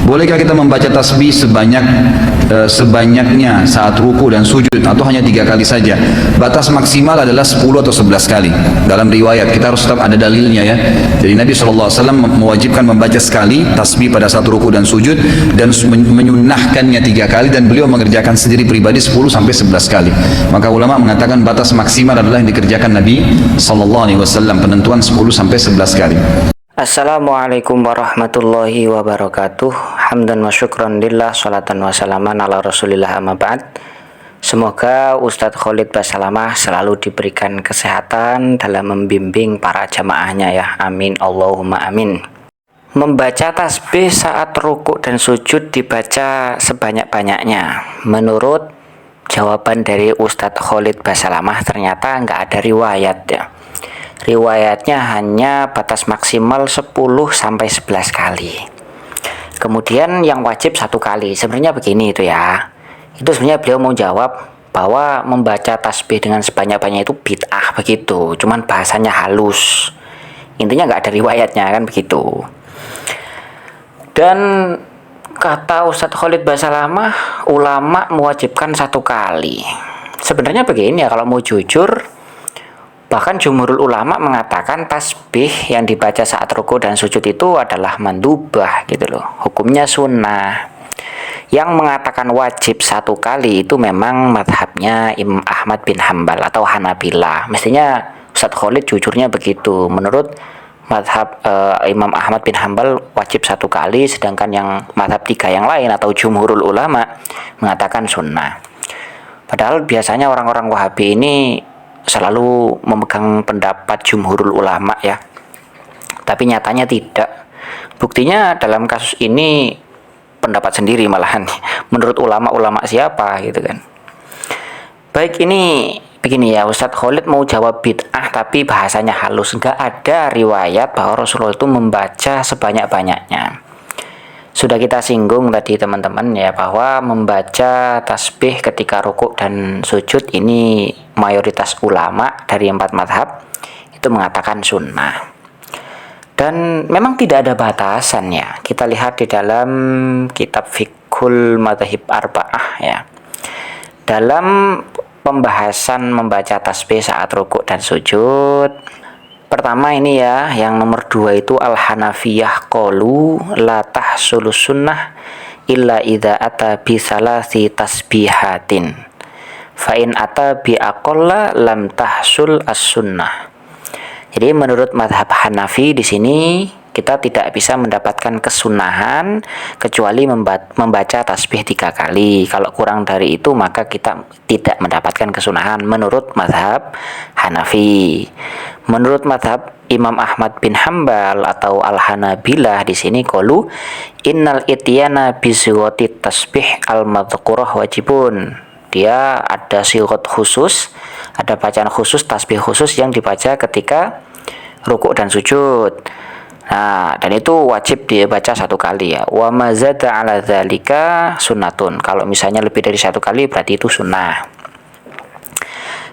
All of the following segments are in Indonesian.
Bolehkah kita membaca tasbih sebanyaknya saat ruku dan sujud atau hanya 3 kali saja? Batas maksimal adalah 10 atau 11 kali. Dalam riwayat kita harus tetap ada dalilnya ya. Jadi Nabi SAW mewajibkan membaca sekali tasbih pada saat ruku dan sujud dan menyunnahkannya 3 kali, dan beliau mengerjakan sendiri pribadi 10 sampai 11 kali. Maka ulama mengatakan batas maksimal adalah yang dikerjakan Nabi SAW, penentuan 10 sampai 11 kali. Assalamualaikum warahmatullahi wabarakatuh. Hamdan wa syukran lillah, salatan wa salaman ala rasulillah, amma ba'd. Semoga Ustadz Khalid Basalamah selalu diberikan kesehatan dalam membimbing para jamaahnya ya. Amin Allahumma amin. Membaca tasbih saat rukuk dan sujud dibaca sebanyak-banyaknya. Menurut jawaban dari Ustadz Khalid Basalamah, ternyata nggak ada riwayat ya. Riwayatnya hanya batas maksimal 10 sampai 11 kali. Kemudian yang wajib 1 kali. Sebenarnya begini itu ya. Itu sebenarnya beliau mau jawab bahwa membaca tasbih dengan sebanyak-banyaknya itu bid'ah begitu. Cuman bahasanya halus. Intinya nggak ada riwayatnya kan begitu. Dan kata Ustadz Khalid Basalamah, ulama mewajibkan 1 kali. Sebenarnya begini ya, kalau mau jujur, bahkan jumhurul ulama mengatakan tasbih yang dibaca saat ruku dan sujud itu adalah mandubah gitu loh. Hukumnya sunnah. Yang mengatakan wajib 1 kali itu memang madhabnya Imam Ahmad bin Hambal atau Hanabilah. Mestinya Ustadz Khalid jujurnya begitu. Menurut madhab Imam Ahmad bin Hambal wajib 1 kali, sedangkan yang madhab 3 yang lain atau jumhurul ulama mengatakan sunnah. Padahal biasanya orang-orang Wahabi ini selalu memegang pendapat jumhurul ulama ya, tapi nyatanya tidak. Buktinya dalam kasus ini pendapat sendiri malahan. Menurut ulama-ulama siapa gitu kan. Baik, ini begini ya, Ustadz Khalid mau jawab bid'ah tapi bahasanya halus. Nggak ada riwayat bahwa Rasulullah itu membaca sebanyak-banyaknya. Sudah kita singgung tadi teman-teman ya, bahwa membaca tasbih ketika rukuk dan sujud ini mayoritas ulama dari 4 madhab itu mengatakan sunnah. Dan memang tidak ada batasan ya. Kita lihat di dalam kitab Fiqhul Madzhab Arba'ah ya. Dalam pembahasan membaca tasbih saat rukuk dan sujud, pertama ini ya, yang nomor 2 itu Al-Hanafiyah qalu la tahsulu sunnah illa idza ata bi salasi tasbihatin. Fa in ata bi aqalla lam tahsul as-sunnah. Jadi menurut mazhab Hanafi di sini kita tidak bisa mendapatkan kesunahan kecuali membaca tasbih 3 kali. Kalau kurang dari itu maka kita tidak mendapatkan kesunahan menurut mazhab Hanafi. Menurut mazhab Imam Ahmad bin Hambal atau Al-Hanabilah di sini qalu innal ityana bi sighati tasbih al-madhkurah wajibun. Dia ada sighat khusus, ada bacaan khusus, tasbih khusus yang dibaca ketika rukuk dan sujud. Nah, dan itu wajib dia baca 1 kali ya. Wa mazada ala dzalika sunnatun. Kalau misalnya lebih dari 1 kali berarti itu sunnah.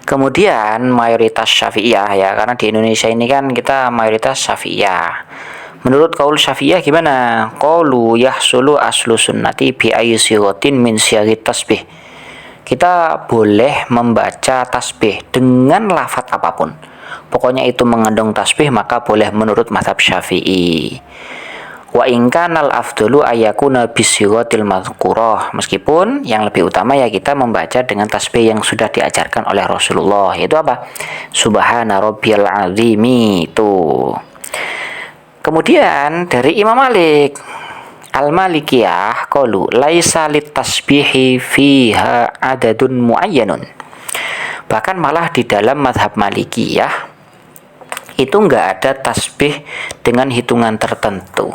Kemudian mayoritas Syafi'iyah ya, karena di Indonesia ini kan kita mayoritas Syafi'iyah. Menurut kaul Syafi'iyah gimana? Qalu yahsulu aslu sunnati bi ayyi sighatin min sighati tasbih. Kita boleh membaca tasbih dengan lafaz apapun. Pokoknya itu mengandung tasbih maka boleh menurut mazhab Syafi'i. Wa in kanal afdalu ayakuna bisighatil madhkurah. Meskipun yang lebih utama ya kita membaca dengan tasbih yang sudah diajarkan oleh Rasulullah. Itu apa? Subhana rabbiyal azimi itu. Kemudian dari Imam Malik Al-Malikiyah qalu laisa litasbihi fiha adadun muayyanun. Bahkan malah di dalam mazhab Malikiyah itu enggak ada tasbih dengan hitungan tertentu.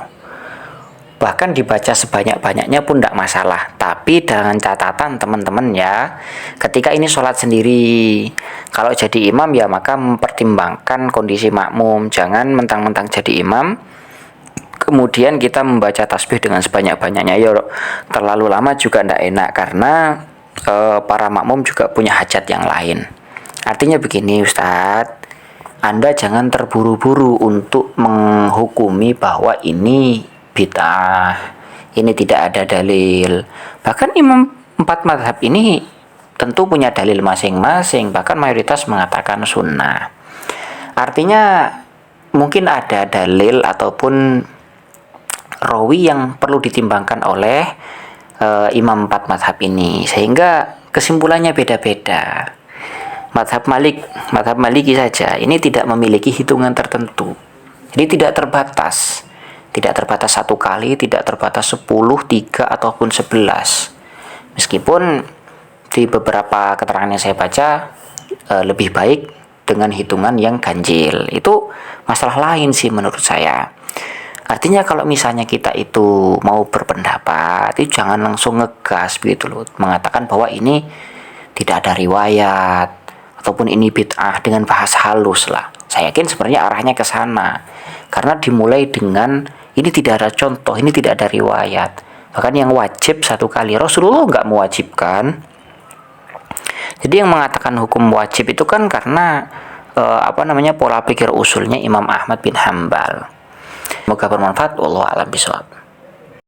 Bahkan dibaca sebanyak-banyaknya pun enggak masalah. Tapi dengan catatan teman-teman ya, ketika ini sholat sendiri, kalau jadi imam ya maka mempertimbangkan kondisi makmum. Jangan mentang-mentang jadi imam kemudian kita membaca tasbih dengan sebanyak-banyaknya. Ya terlalu lama juga tidak enak karena para makmum juga punya hajat yang lain. Artinya begini Ustadz, Anda jangan terburu-buru untuk menghukumi bahwa ini bid'ah, ini tidak ada dalil. Bahkan imam 4 mazhab ini tentu punya dalil masing-masing, bahkan mayoritas mengatakan sunnah. Artinya mungkin ada dalil ataupun rawi yang perlu ditimbangkan oleh imam 4 mazhab ini, sehingga kesimpulannya beda-beda. Mazhab Maliki saja ini tidak memiliki hitungan tertentu, jadi tidak terbatas 1 kali, tidak terbatas 10, 3 ataupun 11. Meskipun di beberapa keterangan yang saya baca lebih baik dengan hitungan yang ganjil. Itu masalah lain sih menurut saya. Artinya kalau misalnya kita itu mau berpendapat, itu jangan langsung ngegas begitu loh, mengatakan bahwa ini tidak ada riwayat ataupun ini bid'ah dengan bahasa halus lah. Saya yakin sebenarnya arahnya ke sana. Karena dimulai dengan ini tidak ada contoh, ini tidak ada riwayat. Bahkan yang wajib 1 kali, Rasulullah nggak mewajibkan. Jadi yang mengatakan hukum wajib itu kan karena pola pikir usulnya Imam Ahmad bin Hambal. Semoga bermanfaat. Wallahu a'lam bishawab.